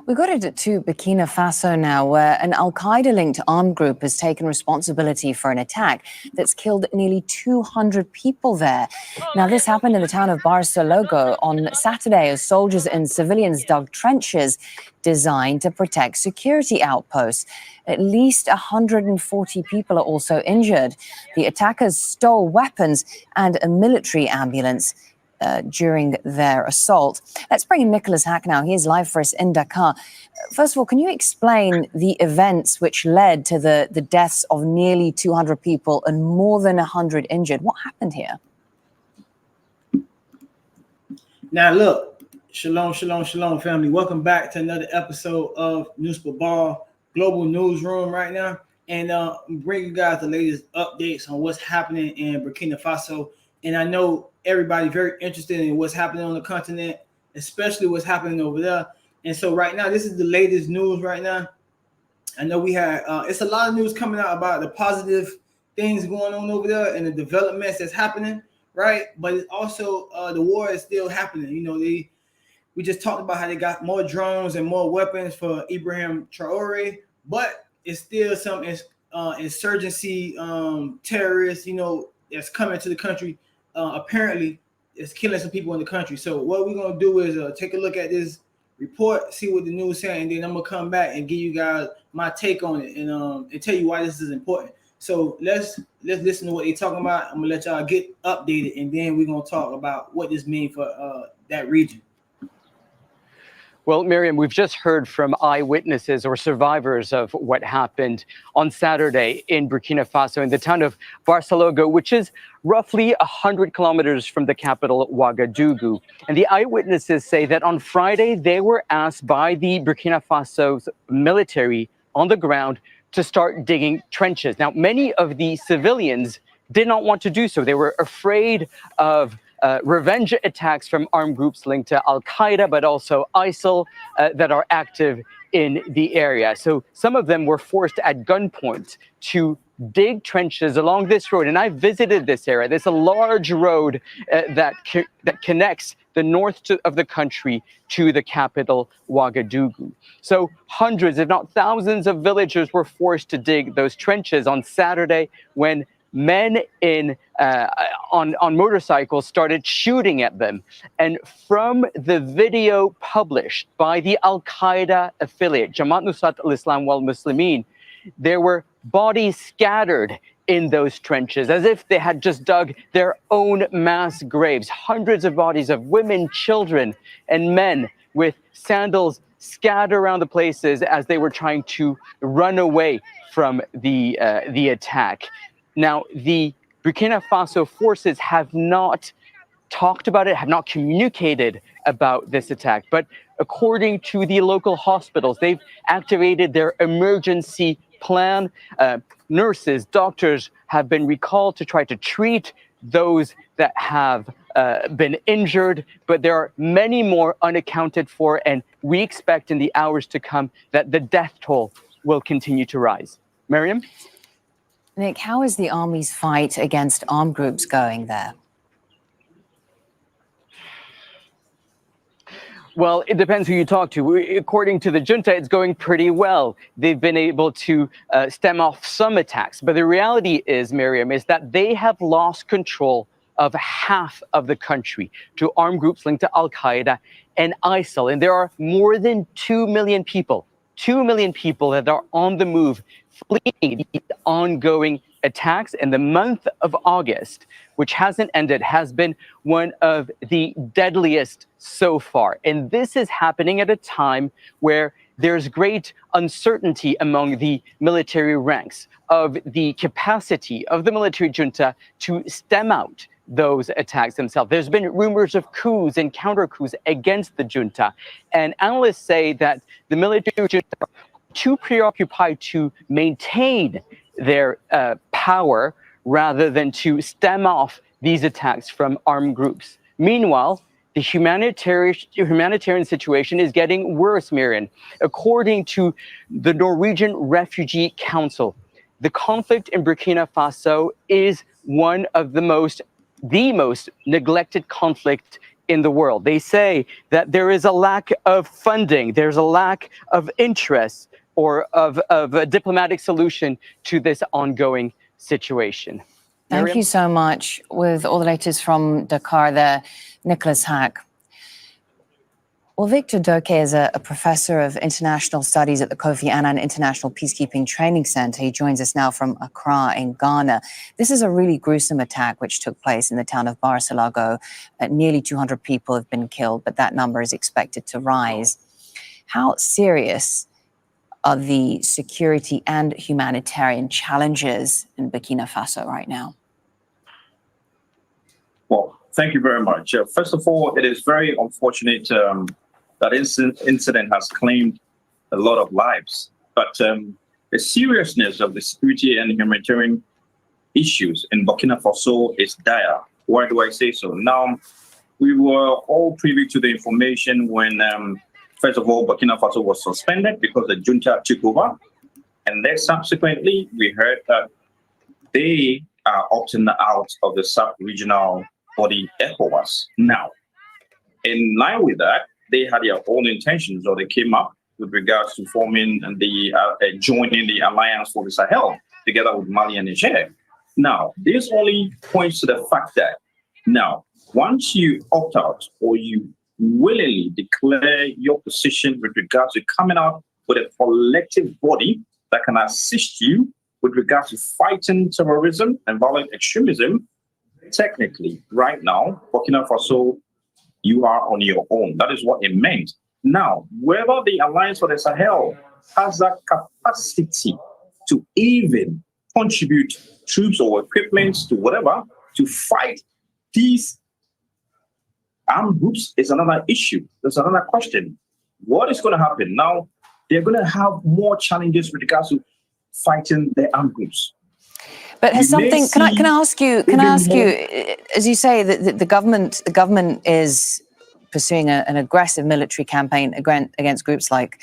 We got it to Burkina Faso now, where an al-Qaeda-linked armed group has taken responsibility for an attack that's killed nearly 200 people there. Now, this happened in the town of Barsalogho on Saturday as soldiers and civilians dug trenches designed to protect security outposts. At least 140 people are also injured. The attackers stole weapons and a military ambulance during their assault. Let's bring in Nicholas Hack now. He is live for us in Dakar. First of all, can you explain the events which led to the deaths of nearly 200 people and more than 100 injured? What happened here? Now, look, shalom, family. Welcome back to another episode of Nus Babal Global Newsroom right now. And bring you guys the latest updates on what's happening in Burkina Faso. And I know everybody very interested in what's happening on the continent, especially what's happening over there. And so right now, this is the latest news right now. I know we had, it's a lot of news coming out about the positive things going on over there and the developments that's happening, right? But it's also, the war is still happening. You know, we just talked about how they got more drones and more weapons for Ibrahim Traore, but it's still some insurgency terrorists, you know, that's coming to the country. Apparently it's killing some people in the country. So what we're gonna do is take a look at this report, see what the news is saying, and then I'm gonna come back and give you guys my take on it and tell you why this is important. So let's listen to what they're talking about. I'm gonna let y'all get updated, and then we're gonna talk about what this means for that region. Well, Miriam, we've just heard from eyewitnesses or survivors of what happened on Saturday in Burkina Faso in the town of Barsalogho, which is roughly 100 kilometers from the capital, Ouagadougou. And the eyewitnesses say that on Friday, they were asked by the Burkina Faso's military on the ground to start digging trenches. Now, many of the civilians did not want to do so. They were afraid of revenge attacks from armed groups linked to al-Qaeda, but also ISIL that are active in the area. So some of them were forced at gunpoint to dig trenches along this road. And I visited this area. There's a large road that connects the north of the country to the capital, Ouagadougou. So hundreds, if not thousands of villagers were forced to dig those trenches on Saturday when men on motorcycles started shooting at them. And from the video published by the al-Qaeda affiliate, Jama'at Nusrat wal-Muslimin, there were bodies scattered in those trenches as if they had just dug their own mass graves. Hundreds of bodies of women, children, and men with sandals scattered around the places as they were trying to run away from the attack. Now, the Burkina Faso forces have not talked about it, have not communicated about this attack. But according to the local hospitals, they've activated their emergency plan. Nurses, doctors have been recalled to try to treat those that have been injured. But there are many more unaccounted for, and we expect in the hours to come that the death toll will continue to rise. Miriam? Nick, how is the army's fight against armed groups going there? Well, it depends who you talk to. According to the junta, it's going pretty well. They've been able to stem off some attacks. But the reality is, Miriam, is that they have lost control of half of the country to armed groups linked to al-Qaeda and ISIL. And there are more than 2 million people, 2 million people that are on the move, fleeing the ongoing attacks. And the month of August, which hasn't ended, has been one of the deadliest so far. And this is happening at a time where there's great uncertainty among the military ranks of the capacity of the military junta to stem out those attacks themselves. There's been rumors of coups and counter coups against the junta. And analysts say that the military junta are too preoccupied to maintain their power rather than to stem off these attacks from armed groups. Meanwhile, the humanitarian situation is getting worse, Miriam. According to the Norwegian Refugee Council, the conflict in Burkina Faso is one of the most neglected conflict in the world. They say that there is a lack of funding, there's a lack of interest or of a diplomatic solution to this ongoing situation. Thank Miriam? you so much. With all the latest from Dakar there, Nicholas Hack. Well, Victor Doke is a professor of international studies at the Kofi Annan International Peacekeeping Training Center. He joins us now from Accra in Ghana. This is a really gruesome attack which took place in the town of Barsalogho. Nearly 200 people have been killed, but that number is expected to rise. How serious are the security and humanitarian challenges in Burkina Faso right now? Well, thank you very much. First of all, it is very unfortunate that incident has claimed a lot of lives. But the seriousness of the security and humanitarian issues in Burkina Faso is dire. Why do I say so? Now, we were all privy to the information when, first of all, Burkina Faso was suspended because the junta took over. And then subsequently, we heard that they are opting out of the sub-regional body ECOWAS. Now, in line with that, they had their own intentions, or they came up with regards to forming and joining the Alliance for the Sahel together with Mali and Niger. Now, this only points to the fact that now, once you opt out or you willingly declare your position with regards to coming out with a collective body that can assist you with regards to fighting terrorism and violent extremism, technically, right now, Burkina Faso, you are on your own. That is what it meant. Now, whether the Alliance for the Sahel has that capacity to even contribute troops or equipment to whatever to fight these armed groups is another issue. There's another question. What is going to happen? Now, they're going to have more challenges with regards to fighting the armed groups. But has something? Can I ask you? As you say, that the government is pursuing an aggressive military campaign against groups like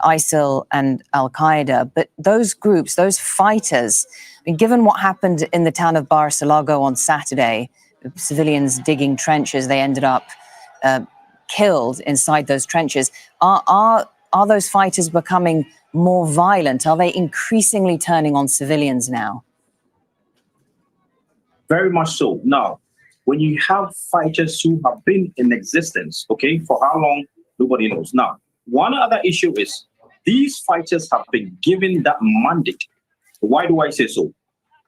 ISIL and al-Qaeda. But those groups, those fighters, I mean, given what happened in the town of Barsalogho on Saturday, civilians digging trenches, they ended up killed inside those trenches. Are those fighters becoming more violent? Are they increasingly turning on civilians now? Very much so. Now, when you have fighters who have been in existence, okay, for how long, nobody knows. Now, one other issue is these fighters have been given that mandate. Why do I say so?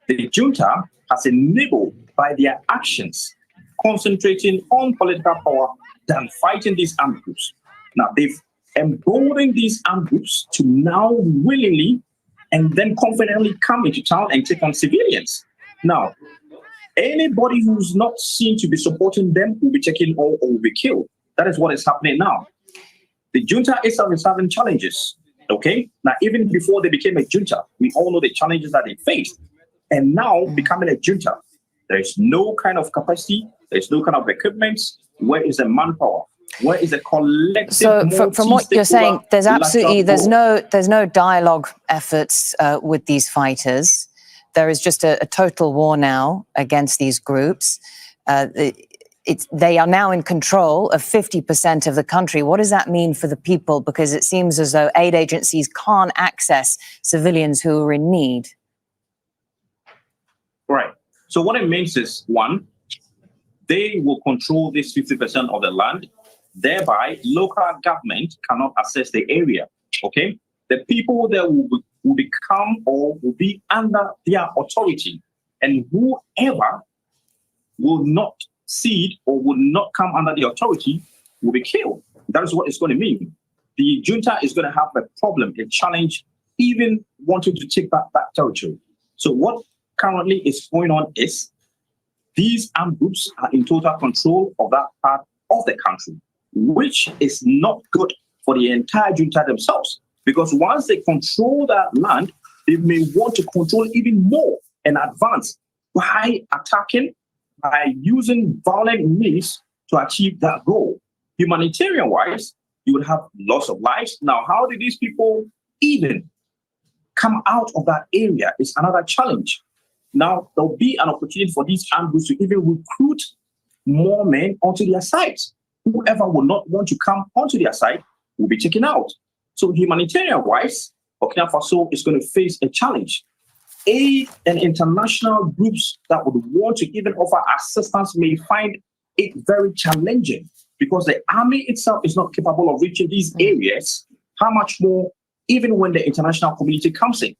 The junta has enabled by their actions concentrating on political power than fighting these armed groups. Now, they've emboldened these armed groups to now willingly and then confidently come into town and take on civilians. Now, anybody who's not seen to be supporting them will be taken or will be killed. That is what is happening now. The junta itself is having challenges, okay? Now, even before they became a junta, we all know the challenges that they faced. And now, becoming a junta, there is no kind of capacity, there's no kind of equipment. Where is the manpower? Where is the collective? So from what you're saying, there's no dialogue efforts with these fighters. There is just a total war now against these groups. They are now in control of 50% of the country. What does that mean for the people? Because it seems as though aid agencies can't access civilians who are in need. Right. So what it means is, one, they will control this 50% of the land. Thereby, local government cannot access the area. Okay? The people there will become or will be under their authority. And whoever will not cede or will not come under the authority will be killed. That is what it's going to mean. The junta is going to have a problem, a challenge, even wanting to take back that territory. So what currently is going on is these armed groups are in total control of that part of the country, which is not good for the entire junta themselves. Because once they control that land, they may want to control even more and advance by attacking, by using violent means to achieve that goal. Humanitarian-wise, you would have loss of lives. Now, how did these people even come out of that area is another challenge. Now, there'll be an opportunity for these armed groups to even recruit more men onto their side. Whoever will not want to come onto their side will be taken out. So humanitarian-wise, Burkina Faso is going to face a challenge. Aid and international groups that would want to even offer assistance may find it very challenging because the army itself is not capable of reaching these areas. How much more even when the international community comes in?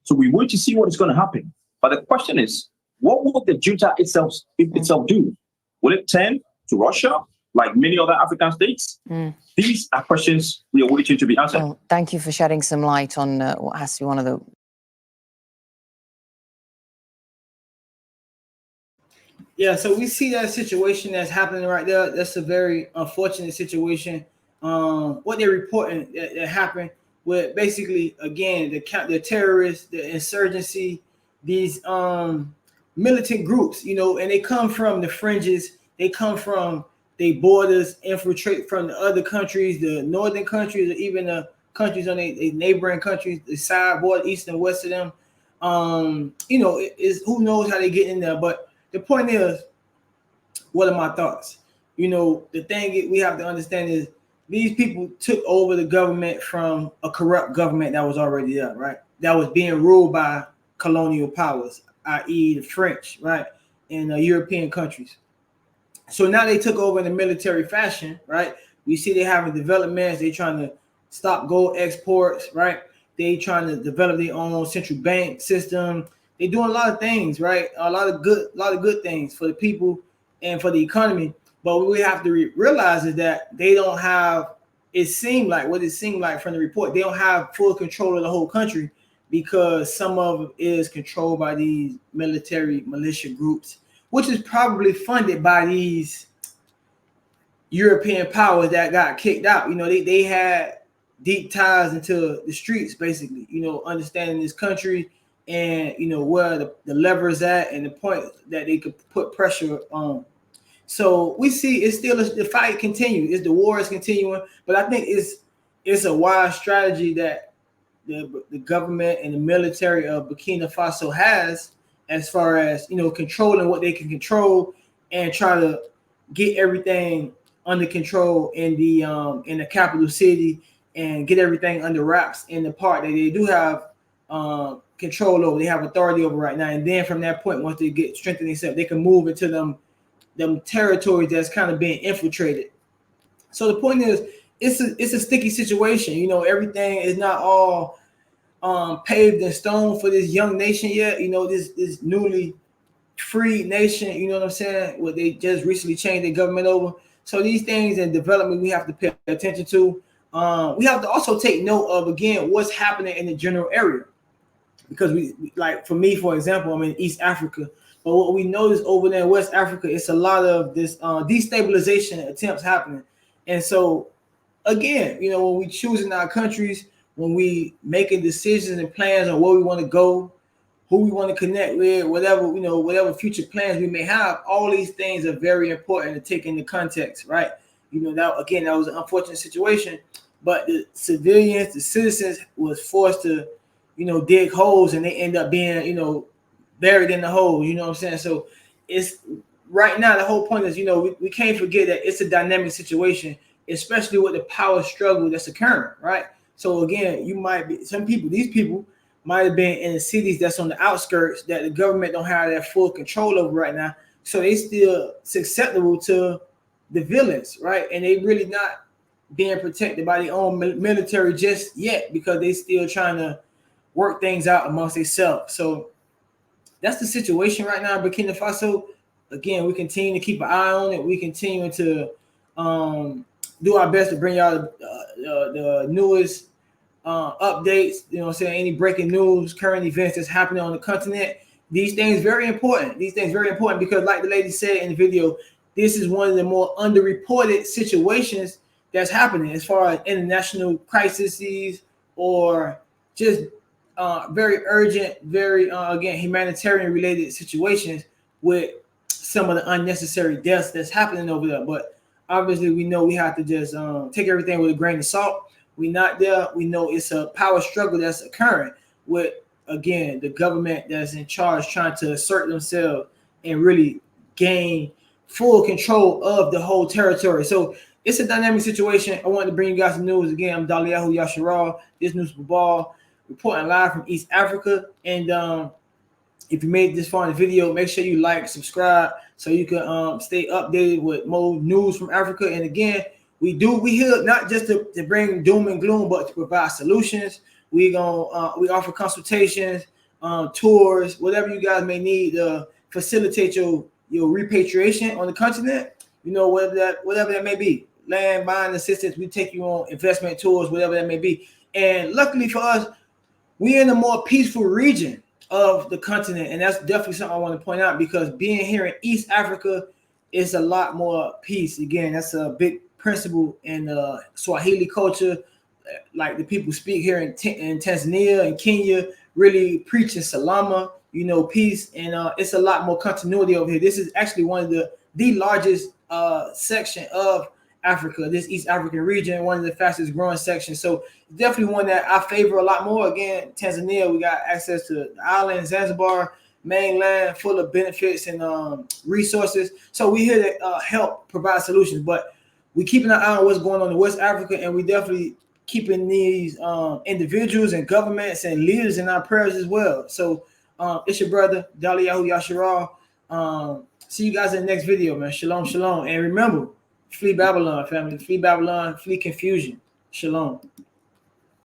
So we wait to see what is going to happen. But the question is, what will the junta itself do? Will it turn to Russia like many other African states? These are questions we are waiting to be answered. Well, thank you for shedding some light on what has to be one of the... Yeah, so we see that situation that's happening right there. That's a very unfortunate situation. What they're reporting that happened with basically, again, the terrorists, the insurgency, these militant groups, you know, and they come from the fringes. They come from the borders, infiltrate from the other countries, the northern countries, or even the countries on the neighboring countries, the side border, east and west of them. You know, who knows how they get in there, but the point is, what are my thoughts? You know, the thing we have to understand is these people took over the government from a corrupt government that was already there, right? That was being ruled by colonial powers, i.e. the French, right? And European countries. So now they took over in a military fashion, right? We see they having developments. They trying to stop gold exports, right? They trying to develop their own central bank system. They're doing a lot of things, right? A lot of good things for the people and for the economy. But what we have to realize is that they don't have, it seemed like from the report, they don't have full control of the whole country because some of it is controlled by these military militia groups, which is probably funded by these European powers that got kicked out. You know, they had deep ties into the streets, basically, you know, understanding this country and, you know, where the lever is at and the point that they could put pressure on. So we see it's still the fight continues. The war is continuing, but I think it's a wise strategy that the government and the military of Burkina Faso has as far as, you know, controlling what they can control and try to get everything under control in the capital city and get everything under wraps in the part that they do have control over, they have authority over right now. And then from that point, once they get strengthened themselves, they can move into them territories that's kind of being infiltrated. So the point is, it's a sticky situation. You know, everything is not all paved in stone for this young nation yet. You know, this newly free nation. You know what I'm saying? Where they just recently changed their government over. So these things in development we have to pay attention to. We have to also take note of, again, what's happening in the general area. Because we like, for me, for example, I'm in East Africa. But what we notice over there in West Africa, it's a lot of this destabilization attempts happening. And so, again, you know, when we choosing our countries, when we making decisions and plans on where we want to go, who we want to connect with, whatever future plans we may have, all these things are very important to take into context, right? You know, that was an unfortunate situation, but the civilians, the citizens was forced to, you know, dig holes, and they end up being, you know, buried in the hole. You know what I'm saying? So it's right now, the whole point is, you know, we can't forget that it's a dynamic situation, especially with the power struggle that's occurring, right? So again, these people might have been in the cities that's on the outskirts that the government don't have that full control over right now. So they still susceptible to the villains, right? And they really not being protected by their own military just yet because they still trying to work things out amongst themselves. So that's the situation right now in Burkina Faso. Again, we continue to keep an eye on it. We continue to do our best to bring y'all the newest updates, you know what I'm saying, any breaking news, current events that's happening on the continent. These things very important. Because like the lady said in the video, this is one of the more underreported situations that's happening as far as international crises or just very urgent, very again, humanitarian related situations with some of the unnecessary deaths that's happening over there. But obviously we know we have to just take everything with a grain of salt. We're not there. We know it's a power struggle that's occurring with, again, the government that's in charge trying to assert themselves and really gain full control of the whole territory. So it's a dynamic situation. I wanted to bring you guys the news again. I'm Daliahu Yasharal. This Nus Babal reporting live from East Africa. And if you made this far in the video, make sure you like, subscribe, so you can stay updated with more news from Africa. And again, we here not just to bring doom and gloom, but to provide solutions. We offer consultations, tours, whatever you guys may need to facilitate your repatriation on the continent. You know, whatever that may be, land buying assistance. We take you on investment tours, whatever that may be. And luckily for us, we're in a more peaceful region of the continent, and that's definitely something I want to point out, because being here in East Africa is a lot more peace. Again, that's a big principle in Swahili culture. Like the people speak here in Tanzania and Kenya, really preaching salama, you know, peace, and it's a lot more continuity over here. This is actually one of the largest section of Africa, this East African region, one of the fastest growing sections. So definitely one that I favor a lot more. Again, Tanzania, we got access to the island, Zanzibar, mainland, full of benefits and resources. So we here to help provide solutions, but we keeping an eye on what's going on in West Africa, and we definitely keeping these individuals and governments and leaders in our prayers as well. So it's your brother, Daliahu Yasharal. See you guys in the next video, man. Shalom, shalom. And remember, flee Babylon, family. Flee Babylon, flee confusion. Shalom.